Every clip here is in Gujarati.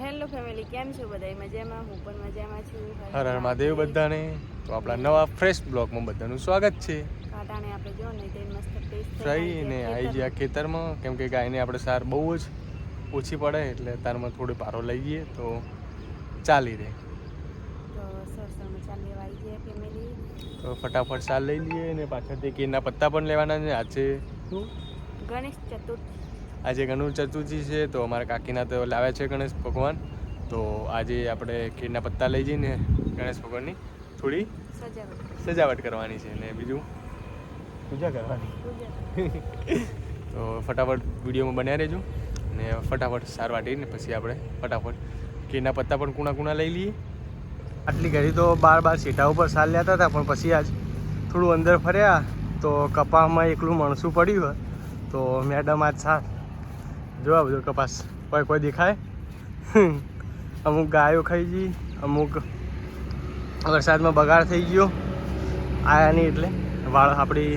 હેલો ફેમિલી, કેમ છો બધા? મજામાં? હું પણ મજામાં છું. હર હર મહાદેવ બધાને. તો આપણા નવા ફ્રેશ બ્લોગમાં બધાનું સ્વાગત છે. કાટાને આપણે જો ને તે મસ્ત ટેસ્ટ સહી ને આવી ગયા ખેતરમાં, કેમ કે ગાયને આપણે સાર બહુ જ ઓછી પડે એટલે તારમાં થોડી પારો લઈ જઈએ તો ચાલી રહે. તો સરસવમાં ચાલ લેવા આવી ગયા ફેમિલી. તો ફટાફટ સાર લઈ લઈએ ને પાછળથી કેળના પત્તા પણ લેવાના છે. આજે શું ગણેશ ચતુર્થી, આજે ગણેશ ચતુર્થી છે તો અમારા કાકીના તો લાવ્યા છે ગણેશ ભગવાન. તો આજે આપણે કેળના પત્તા લઈ જઈને ગણેશ ભગવાનની થોડી સજાવટ કરવાની છે ને બીજું પૂજા કરવાની. તો ફટાફટ વિડીયોમાં બન્યા રહેજો ને ફટાફટ સાર વાટીને પછી આપણે ફટાફટ કેળના પત્તા પણ કૂણા કૂણા લઈ લઈએ. આટલી ઘડી તો બાર સીટા ઉપર સાર લેતા હતા, પણ પછી આજ થોડું અંદર ફર્યા તો કપાસમાં એકલું મણસું પડ્યું હોય તો મેડમ આજ સાર જોવા બધો કપાસ કોઈ દેખાય. અમુક ગાયો ખાઈ ગઈ, અમુક વરસાદમાં બગાડ થઈ ગયો આયા નહીં એટલે વાળ આપણી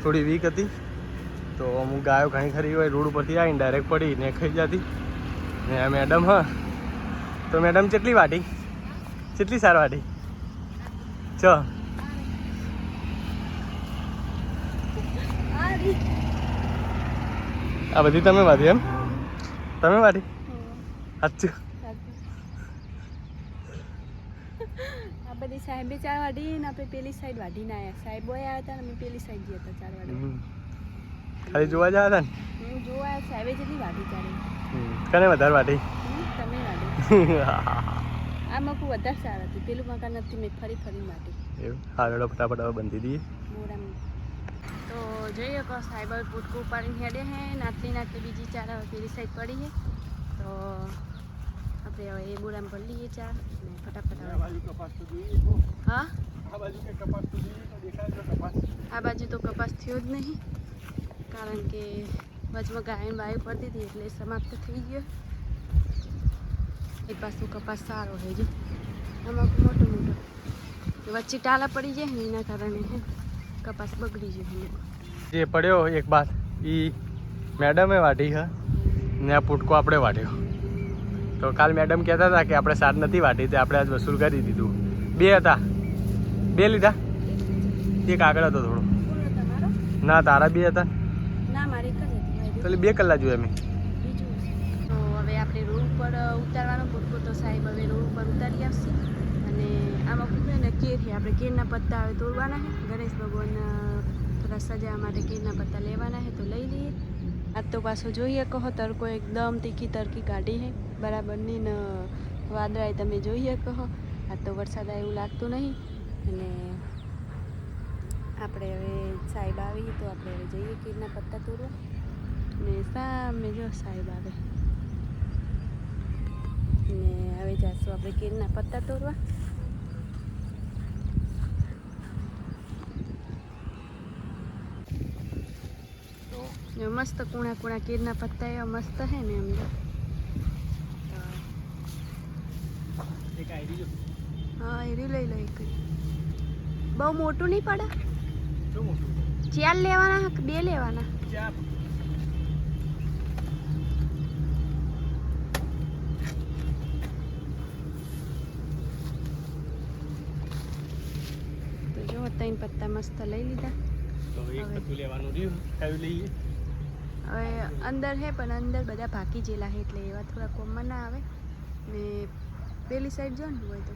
થોડી વીક હતી તો અમુક ગાયો ઘણી ખરી હોય રોડ ઉપરથી આવીને ડાયરેક્ટ પડી ને ખાઈ જતી ને મેડમ. હા તો મેડમ કેટલી વાટી, કેટલી સાર વાટી? આ બધી તમે વાટી? એમ તમે વાટી? સાચું? આ બધી સાહેબે ચાર વાઢી ને આપણે પેલી સાઈડ વાઢીને આવ્યા. સાહેબો આવ્યા હતા ને અમે પેલી સાઈડ ગયા હતા ચાર વાઢી. ખાલી જોવા જવા હતા ને? હું જોવા સાહેબે જેટલી વાઢી ચાલે. કને વધારે વાટી? તમે વાઢી. આ મકું વધારે સારા હતી, પેલું મકાન નથી મેં ફરી વાટી. એવું હાલો ફટાફટ હવે બંધી દઈએ. તો જોઈએ કહો સાહેબ પૂટકું ઉપાડીને હેડે હે. નાટલી બીજી ચાર પેલી સાઈડ પડી છે તો આપણે હવે એ બોરામાં ભરી લઈએ ચાર ને ફટાફટ. હા આ બાજુ તો કપાસ થયો જ નહીં, કારણ કે વચમાં ગાયન વાયુ પડતી હતી એટલે સમાપ્ત થઈ ગયો. એ પાછું કપાસ સારો છે જો આમાં મોટો વચ્ચે ટાલા પડી જાય ને એના કારણે કપાસ બગડી જાય. જે પડ્યો એક બાદ એ મેડમે વાટી છે ને આ પૂટકો આપણે વાટ્યો. તો કાલ મેડમ કહેતા હતા કે આપણે સાર નથી વાટી તે આપણે આજ વસૂલ કરી દીધું. 2 હતા, 2 લીધા, એક આગળ હતો થોડો. ના તારા 2 હતા ના મારી તો 2 કલાક જોયા મેં. તો હવે આપણે રોડ ઉપર ઉતારવાનો પૂટકો તો સાહેબ હવે રોડ ઉપર ઉતારી આવશે. અને આમાં પૂછે ને કેર છે, આપણે કેરના પત્તા હવે તોડવાના છે. ગણેશ ભગવાન થોડા સજાવવા માટે કેરના પત્તા લેવાના છે તો લઈ લઈએ. આજ તો પાછો જોઈએ કહો તડકો એકદમ તીખી તડકી કાઢી છે બરાબરની ને વાદળાએ તમે જોઈએ કહો. આજ તો વરસાદ એવું લાગતું નહીં. અને આપણે હવે સાહેબ આવી તો આપણે હવે જઈએ કેરના પત્તા તોડવા ને સામે જો સાહેબ આવે ને હવે જાશું આપણે કેરના પત્તા તોડવા. મસ્ત કૂણા કૂણા કેરના પત્તા એવા મસ્ત હે ને એમ. હા એ લઈ લો એક. બહુ મોટું નહીં પડે? 4 લેવાના કે 2 લેવાના? તો જો 3 પત્તા મસ્ત લઈ લીધા. તો એક પત્તું લેવાનું રહ્યું, ખાવી લઈએ. હવે અંદર છે પણ અંદર બધા ભાગી જેલા છે એટલે એવા થોડા કોમમાં ના આવે ને પેલી સાઈડ જો ને હોય તો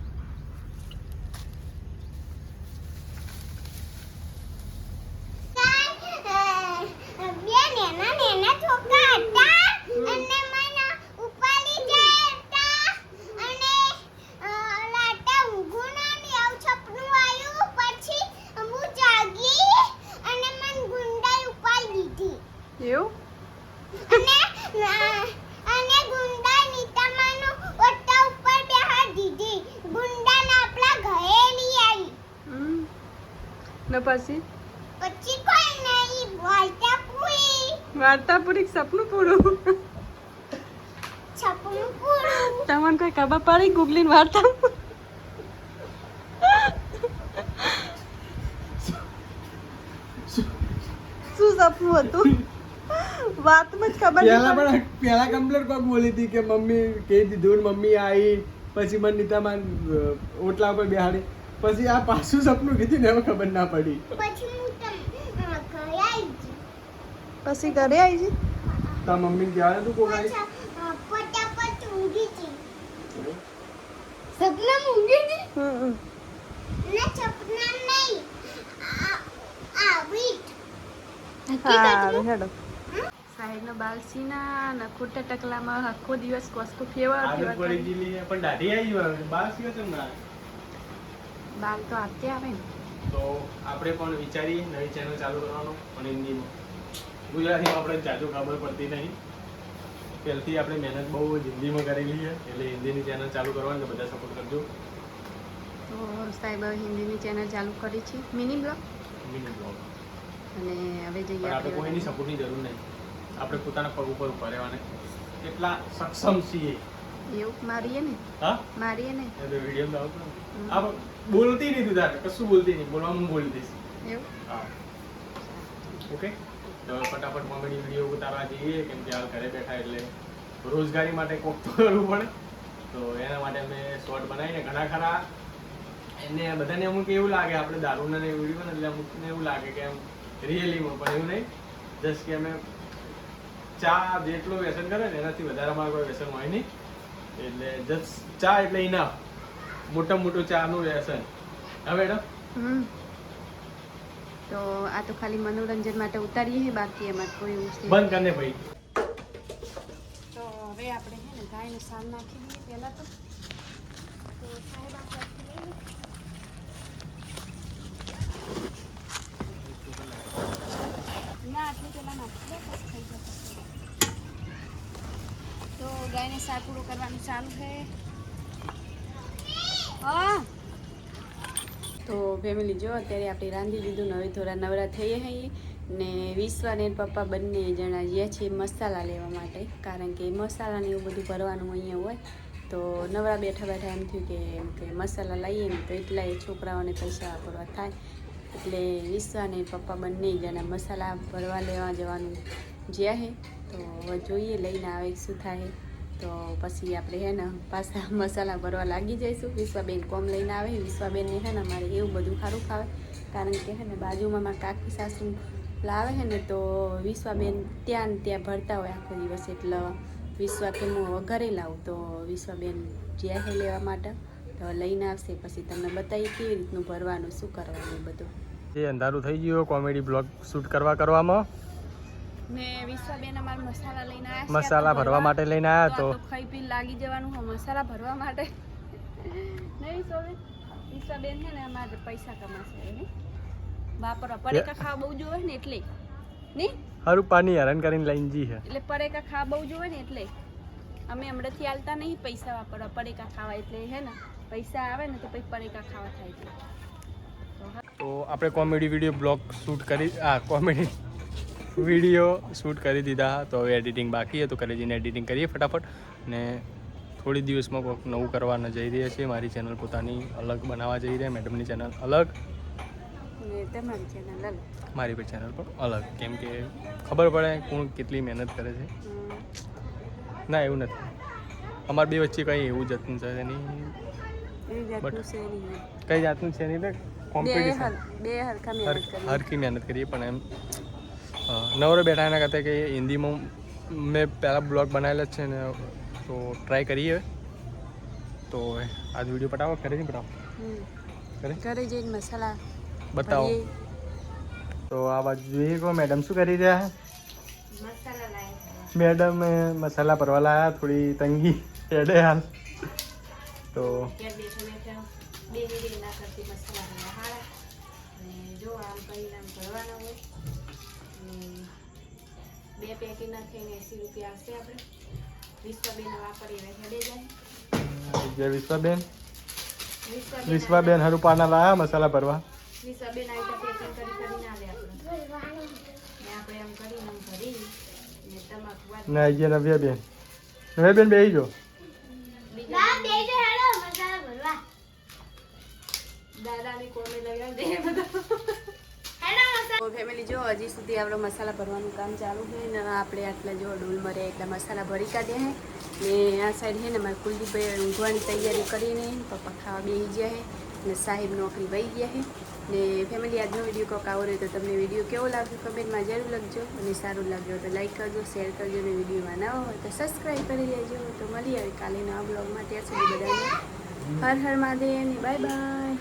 પછી કોઈ નહીં વાર્તા પૂરી સપનું પૂરું. તમને કોઈ ખબર પડી ગૂગલીને વાર્તા? શું સપનું હતું? વાતમાં જ ખબર પહેલા કમ્પ્લેટ કોક બોલી હતી કે મમ્મી કહી દીધું ને મમ્મી આવી પછી મને નીતામાં ઓટલા ઉપર બેહાડી પછી આ પાછું સપનું કીધું ને હવે ખબર ના પડી પછી ઘરે આવી છે તા મમ્મી કહેવાય તું કોક આવી સપના ઊંઘી હતી હમ ને સપના નહીં આવી હા હેડો સાઈડનો બાલસીના ને ખોટા ટકલામાં આખો દિવસ વસ્તુ ફેવર આદત પડી ગયેલી છે, પણ દાઢી આવી ગયો બાર સિવાય કેમ ના બાલ તો આપતે આવે ને તો આપણે પણ વિચારીએ નવી ચેનલ ચાલુ કરવાનો પણ હિન્દીમાં ગુજરાતીમાં આપણે જાજુ ખબર પડતી નહીં પહેલથી આપણે મહેનત બહુ હિન્દીમાં કરેલી છે એટલે હિન્દીની ચેનલ ચાલુ કરવાની તો બધા સપોર્ટ કરજો તો સાહેબ હિન્દીની ચેનલ ચાલુ કરી છે મિની બ્લોગ મિની બ્લોગ અને હવે જઈએ પણ આપણે કોઈની સપોર્ટની જરૂર નહીં આપણે પોતાના પગ ઉપર ઉભા રહેવાને એટલા સક્ષમ છીએ એવું મારીએ ને હા મારીએ ને એ તો વિડીયો આવતો આ બોલતી નહીં તું તારે કશું બોલતી નહીં બોલવાનું બોલી દઈશ એવું હા ઓકે તો ફટાફટ કોમેડી વિડીયો ઉતારવા જઈએ કેમ કે હાલ ઘરે બેઠા એટલે રોજગારી માટે કોક તો કરવું પડે તો એના માટે અમે શોર્ટ બનાવીને ઘણા ખરા એને બધાને અમુક એવું લાગે આપણે દારૂના ને વિડીયો એટલે અમુકને એવું લાગે કે એમ રિયલીમાં પણ એવું નહીં જસ્ટ કે અમે ચા જેટલું વ્યસન કરે ને એનાથી વધારે અમારે કોઈ વ્યસન હોય નહીં એટલે જસ્ટ ચા એટલે ઇનાફ મોટામાં મોટું ચાનું વ્યસન હા મેડમ તો આ તો ખાલી મનોરંજન માટે ઉતારીએ બાકી એમાં કોઈ એવું છે બંધ કરને ભાઈ તો હવે આપણે છે ને ગાયને સાલ નાખી દઈએ પહેલાં તો સાહેબ આ પ્લાસ્ટિક લઈ લે. ના આટલું પહેલાં નાખી દે પછી થઈ જશે તો ગાયને સાર પૂરું કરવાનું ચાલુ છે હા તો ફેમિલી જો અત્યારે આપણે રાંધી દીધું ને હવે થોડા નવરા થઈએ છીએ ને વિશ્વા ને પપ્પા બંને જણા ગયા છીએ મસાલા લેવા માટે કારણ કે મસાલાને એવું બધું ભરવાનું અહીંયા હોય તો નવરા બેઠા બેઠા એમ થયું કે મસાલા લઈએ ને તો એટલા એ છોકરાઓને પૈસા વાપરવા થાય એટલે વિશ્વા ને પપ્પા બંને જણા મસાલા ભરવા લેવા જવાનું જ્યાં છે તો હવે જોઈએ લઈને આવે શું થાય તો પછી આપણે હે ને પાછા મસાલા ભરવા લાગી જઈશું વિશ્વાબેન કોમ લઈને આવે વિશ્વાબેનને હે ને મારે એવું બધું સારું ખાવે કારણ કે હે ને બાજુમાં મારા કાકી સાસુ લાવે છે ને તો વિશ્વાબેન ત્યાં ને ત્યાં ભરતા હોય આખો દિવસ એટલે વિશ્વા કે હું હવે ઘરે લાવું તો વિશ્વાબેન જ્યાં છે લેવા માટે તો લઈને આવશે પછી તમને બતાવીએ કેવી રીતનું ભરવાનું શું કરવાનું બધું એ અંધારું થઈ ગયું કોમેડી બ્લોગ શૂટ કરવામાં ને વિશ્વાબેન અમારા મસાલા લઈને આવ્યા છે. મસાલા ભરવા માટે લઈને આવ્યા તો તો ખાઈ પી લાગી જવાનું હોય મસાલા ભરવા માટે નહીં સોવે વિશ્વાબેન છે ને અમારે પૈસા કમાશે એને વાપરવા પરેકા ખાવા બહુ જોવે ને એટલે નહીં હારું પાણી હેરાન કરીને લઈને જી છે એટલે પરેકા ખાવા બહુ જોવે ને એટલે અમે હમણાંથી આલતા નહીં પૈસા વાપરવા પરેકા ખાવા એટલે હે ને પૈસા આવે ને તો પછી પરેકા ખાવા થાય છે તો આપણે કોમેડી વિડીયો બ્લોગ શૂટ કરી કોમેડી વિડીયો શૂટ કરી દીધા તો હવે એડિટિંગ બાકી છે તો ઘરે જઈને એડિટિંગ કરીએ ફટાફટ ને થોડી દિવસમાં કોઈક નવું કરવાના જઈ રહ્યા છીએ મારી ચેનલ પોતાની અલગ બનાવવા જઈ રહ્યા મેડમની ચેનલ અલગ ને તમારી ચેનલ અલગ મારી પર ચેનલ પણ અલગ કેમ કે ખબર પડે કોણ કેટલી મહેનત કરે છે ના એવું નથી અમારે બે વચ્ચે કંઈ એવું જતું છે નહીં એવી જાતનું છે નહીં કઈ જાતનું છે નહીં એટલે કોમ્પિટિશન બે હરખા મહેનત કરી હરખી મહેનત કરીએ પણ એમ નવરો બેઠા એના કરતાં કે હિન્દીમાં મેં પહેલાં બ્લોગ બનાવેલા જ છે ને તો ટ્રાય કરીએ તો આજ વિડીયો પટાવો ઘરે નહીં પટાવો ઘરે જઈને મસાલા બતાવો તો આ બાજુ જોઈએ કહો મેડમ શું કરી રહ્યા મસાલા લાયા મેડમ મસાલા ભરવા લાયા થોડી તંગી હેડે હાલ તો ત્યાં બેઠા બેઠા બે મિનિટ ના કરતી મસાલા ભરવા હારા અને જો આમ કરીને આમ ભરવાના હોય બે પેકેટ ના થઈને 80 રૂપિયા આવશે આપણે વિશ્વાબેન વાપરીને હેડે જાય વિશ્વાબેન વિશ્વાબેન હારું પાના લાયા મસાલા ભરવા વિશ્વાબેન આવી તો પેકિંગ કરીને આવે આપણે ને આપણે એમ કરીને આમ ભરી ને તમાકુ વાત ને આવી ગયા નવ્યાબેન બેસી જો બીજા ના બેજો હેડો મસાલા ભરવા દાદાની કોમે લગાવી દે બધો હેડો મસાલા ફેમિલી જો હજી સુધી આપણો મસાલા ભરવાનું કામ ચાલુ છે ને આપણે આટલા જો ડોલ મરે એટલા મસાલા ભરી કાઢ્યા છે ને આ સાઈડ છે ને મારે કુલદીપભાઈ ઊંઘવાની તૈયારી કરીને પપ્પા ખાવા બેસી ગયા છે ને સાહેબ નોકરી વહી ગયા છે ને ફેમિલી આજનો વિડીયો કોક આવો રહ્યો તો તમને વિડીયો કેવો લાગ્યો કમેન્ટમાં જરૂર લખજો અને સારું લાગ્યો તો લાઈક કરજો શેર કરજો અને વિડીયોમાં નવા હોય તો સબસ્ક્રાઈબ કરી લેજો તો મળી આવે કાલે નવા બ્લોગમાં ત્યાં સુધી બધાને હર હર મહાદેવ બાય બાય.